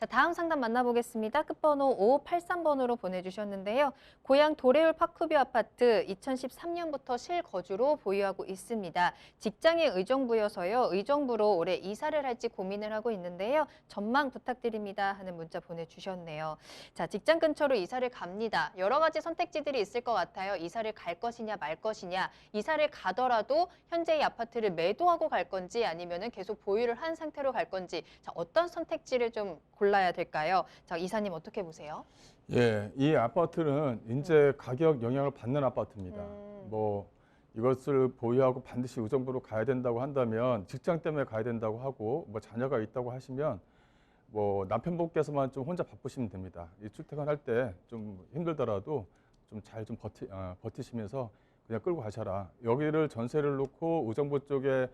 자, 다음 상담 만나보겠습니다. 끝번호 5583번으로 보내주셨는데요. 고향 도레울 파크뷰 아파트 2013년부터 실거주로 보유하고 있습니다. 직장이 의정부여서요. 의정부로 올해 이사를 할지 고민을 하고 있는데요. 전망 부탁드립니다 하는 문자 보내주셨네요. 자, 직장 근처로 이사를 갑니다. 여러 가지 선택지들이 있을 것 같아요. 이사를 갈 것이냐 말 것이냐. 이사를 가더라도 현재 이 아파트를 매도하고 갈 건지 아니면은 계속 보유를 한 상태로 갈 건지. 자, 어떤 선택지를 좀 골라야 될까요? 자, 이사님 어떻게 보세요? 예, 이 아파트는 이제 가격 영향을 받는 아파트입니다. 뭐 이것을 보유하고 반드시 의정부로 가야 된다고 한다면 직장 때문에 가야 된다고 하고 뭐 자녀가 있다고 하시면 뭐 남편분께서만 좀 혼자 바쁘시면 됩니다. 이 출퇴근할 때 좀 힘들더라도 좀 잘 좀 버티시면서 그냥 끌고 가셔라. 여기를 전세를 놓고 의정부 쪽에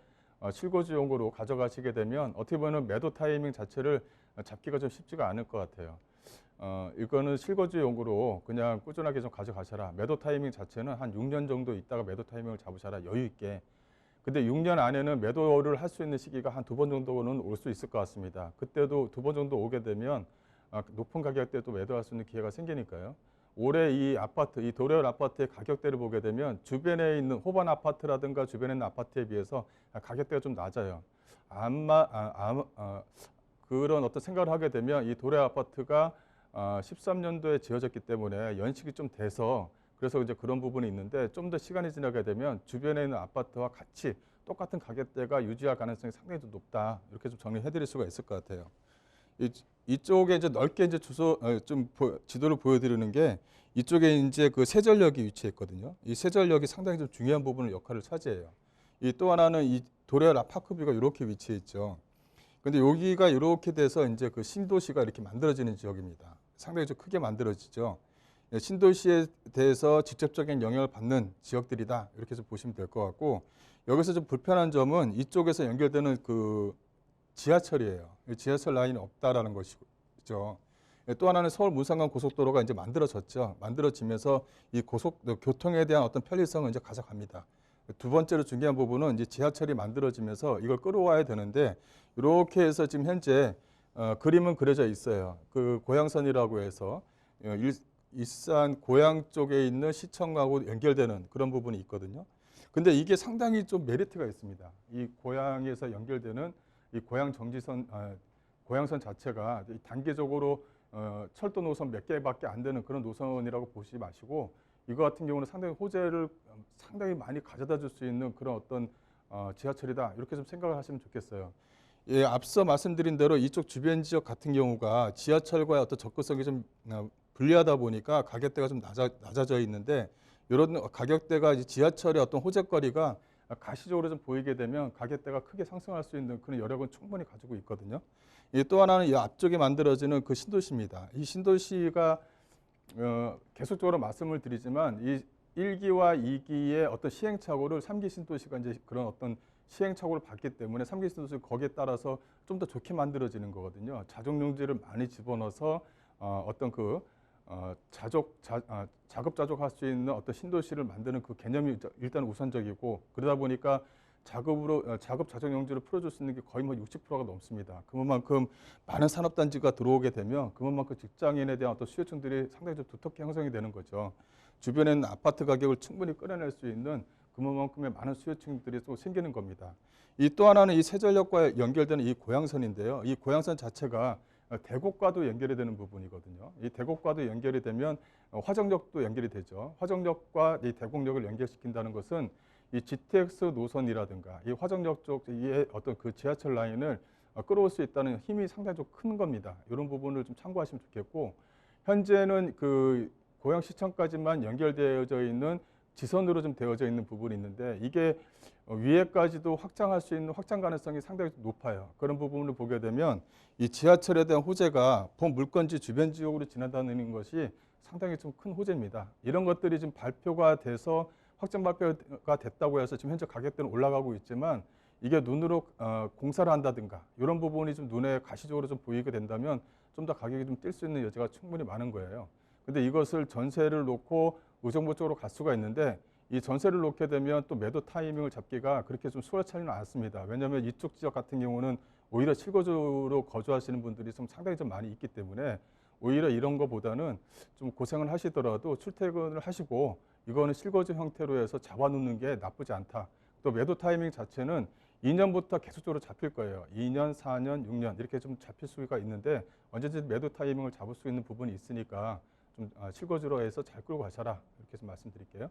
실거주용으로 가져가시게 되면 어떻게 보면 매도 타이밍 자체를 잡기가 좀 쉽지가 않을 것 같아요. 이거는 실거주용으로 그냥 꾸준하게 좀 가져가셔라. 매도 타이밍 자체는 한 6년 정도 있다가 매도 타이밍을 잡으셔라. 여유 있게. 근데 6년 안에는 매도를 할 수 있는 시기가 한 2번 정도는 올 수 있을 것 같습니다. 그때도 2번 정도 오게 되면 높은 가격대에 또 매도할 수 있는 기회가 생기니까요. 올해 이 아파트, 이 도레울 아파트의 가격대를 보게 되면 주변에 있는 호반 아파트라든가 주변에 있는 아파트에 비해서 가격대가 좀 낮아요. 그런 어떤 생각을 하게 되면 이 도레울 아파트가 13년도에 지어졌기 때문에 연식이 좀 돼서 그래서 이제 그런 부분이 있는데 좀 더 시간이 지나게 되면 주변에 있는 아파트와 같이 똑같은 가격대가 유지할 가능성이 상당히 좀 높다. 이렇게 좀 정리해 드릴 수가 있을 것 같아요. 이쪽에 이제 넓게 이제 지도를 보여드리는 게 이쪽에 이제 그 세전역이 위치해 있거든요. 이 세전역이 상당히 좀 중요한 부분을 역할을 차지해요. 이 또 하나는 이 도레울 파크뷰가 이렇게 위치해 있죠. 근데 여기가 이렇게 돼서 이제 그 신도시가 이렇게 만들어지는 지역입니다. 상당히 좀 크게 만들어지죠. 신도시에 대해서 직접적인 영향을 받는 지역들이다. 이렇게 좀 보시면 될 것 같고 여기서 좀 불편한 점은 이쪽에서 연결되는 그 지하철이에요. 지하철 라인이 없다라는 것이죠. 또 하나는 서울 문산간 고속도로가 이제 만들어졌죠. 만들어지면서 이 교통에 대한 어떤 편리성을 이제 가져갑니다. 두 번째로 중요한 부분은 이제 지하철이 만들어지면서 이걸 끌어와야 되는데 이렇게 해서 지금 현재 그림은 그려져 있어요. 그 고양선이라고 해서 일산 고양 쪽에 있는 시청하고 연결되는 그런 부분이 있거든요. 근데 이게 상당히 좀 메리트가 있습니다. 이 고양에서 연결되는 이 고양선 자체가 단계적으로 철도 노선 몇 개밖에 안 되는 그런 노선이라고 보시지 마시고 이거 같은 경우는 상당히 호재를 상당히 많이 가져다 줄 수 있는 그런 어떤 지하철이다. 이렇게 좀 생각을 하시면 좋겠어요. 예, 앞서 말씀드린 대로 이쪽 주변 지역 같은 경우가 지하철과의 어떤 접근성이 좀 불리하다 보니까 가격대가 좀 낮아져 있는데 이런 가격대가 이제 지하철의 어떤 호재거리가 가시적으로 좀 보이게 되면 가격대가 크게 상승할 수 있는 그런 여력은 충분히 가지고 있거든요. 또 하나는 이 앞쪽에 만들어지는 그 신도시입니다. 이 신도시가 계속적으로 말씀을 드리지만 이 1기와 2기의 어떤 시행착오를 3기 신도시가 이제 그런 어떤 시행착오를 받기 때문에 3기 신도시 거기에 따라서 좀 더 좋게 만들어지는 거거든요. 자족용지를 많이 집어넣어서 어떤 그 자급자족할 수 있는 어떤 신도시를 만드는 그 개념이 일단 우선적이고 그러다 보니까 자급자족용지를 풀어줄 수 있는 게 거의 뭐 60%가 넘습니다. 그만큼 많은 산업단지가 들어오게 되면 그만큼 직장인에 대한 어떤 수요층들이 상당히 좀 두텁게 형성이 되는 거죠. 주변에는 아파트 가격을 충분히 끌어낼 수 있는 그만큼의 많은 수요층들이 또 생기는 겁니다. 이 또 하나는 이 세전역과 연결되는 이 고양선인데요. 이 고양선 자체가 대곡과도 연결이 되는 부분이거든요. 이 대곡과도 연결이 되면 화정역도 연결이 되죠. 화정역과 이 대곡역을 연결시킨다는 것은 이 GTX 노선이라든가 이 화정역 쪽의 어떤 그 지하철 라인을 끌어올 수 있다는 힘이 상당히 좀 큰 겁니다. 이런 부분을 좀 참고하시면 좋겠고 현재는 그 고양시청까지만 연결되어져 있는 지선으로 좀 되어져 있는 부분이 있는데 이게 위에까지도 확장할 수 있는 확장 가능성이 상당히 높아요. 그런 부분을 보게 되면 이 지하철에 대한 호재가 본 물건지 주변 지역으로 지나다니는 것이 상당히 좀 큰 호재입니다. 이런 것들이 지금 발표가 돼서 확정 발표가 됐다고 해서 지금 현재 가격대는 올라가고 있지만 이게 눈으로 공사를 한다든가 이런 부분이 좀 눈에 가시적으로 좀 보이게 된다면 좀 더 가격이 좀 뛸 수 있는 여지가 충분히 많은 거예요. 근데 이것을 전세를 놓고 의정부 쪽으로 갈 수가 있는데 이 전세를 놓게 되면 또 매도 타이밍을 잡기가 그렇게 좀 수월찮지는 않습니다. 왜냐하면 이쪽 지역 같은 경우는 오히려 실거주로 거주하시는 분들이 좀 상당히 좀 많이 있기 때문에 오히려 이런 거보다는 좀 고생을 하시더라도 출퇴근을 하시고 이거는 실거주 형태로 해서 잡아놓는 게 나쁘지 않다. 또 매도 타이밍 자체는 2년부터 계속적으로 잡힐 거예요. 2년, 4년, 6년 이렇게 좀 잡힐 수가 있는데 언제든지 매도 타이밍을 잡을 수 있는 부분이 있으니까 좀 실거주로 해서 잘 끌고 가셔라 이렇게 좀 말씀드릴게요.